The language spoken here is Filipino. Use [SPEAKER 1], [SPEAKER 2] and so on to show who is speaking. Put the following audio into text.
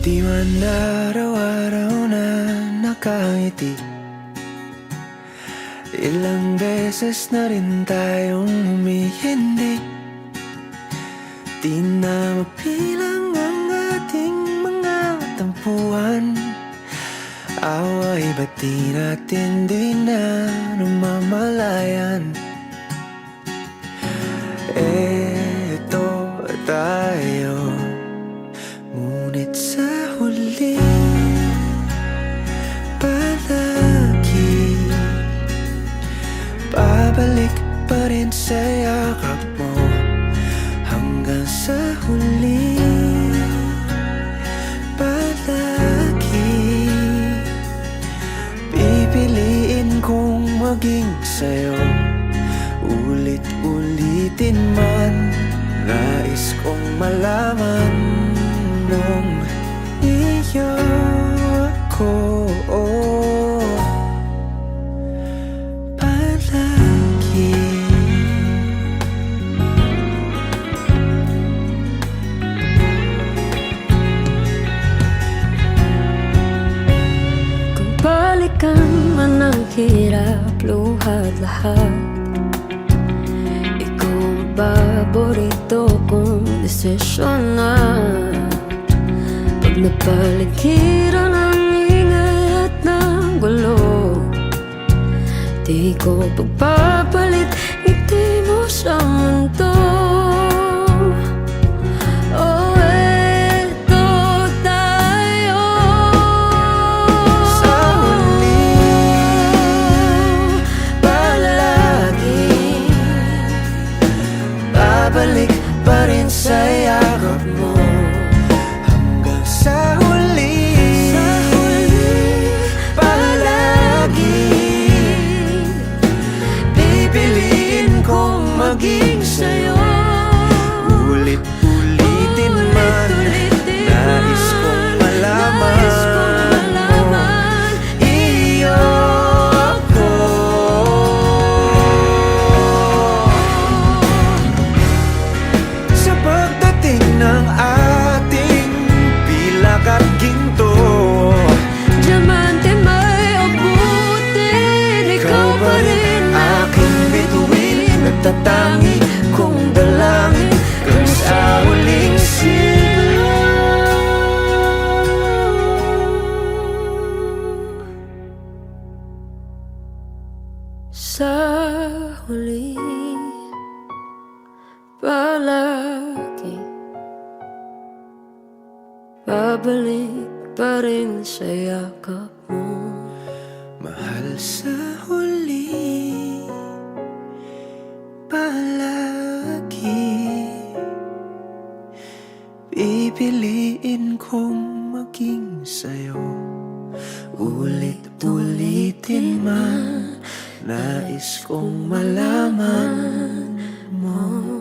[SPEAKER 1] Di man araw-araw na nakangiti, ilang beses na rin tayong humihindi. Di na mapilang ang ating mga tampuhan. Away ba't di natin di na namamalayan? Eto tayo, ngunit sa huli palagi babalik pa rin sa yakap mo. Hanggang sa huli palagi pipiliin kong maging sa'yo. Ulit-ulitin man, nais kong malaman nung iyo ako palagi.
[SPEAKER 2] Kung balikan man ang hirap, luhat lahat, paborito kong desisyon na. Pag napaligiran ang ingay at ng gulo, di ko pagpapalit ngiti mo sa mundo. Oh, eto tayo
[SPEAKER 1] sa huli palagi babalik pa rin sa yakap mo. Hanggang sa huli palagi pipiliin kong maging sa'yo. Ulit-ulitin man, nais kong malaman iyo ako. Sa pagdating ng ating pilak at ginto,
[SPEAKER 2] diamante may abutin, ikaw pa rin
[SPEAKER 1] aking bituin, nagtatangi kong dalangin hanggang sa huling siglo.
[SPEAKER 2] Sa huli palagi babalik pa rin sa yakap mo.
[SPEAKER 1] Mahal, sa huli palagi pipiliin kong maging sa'yo. Ulit-ulitin man, nais kong malaman mo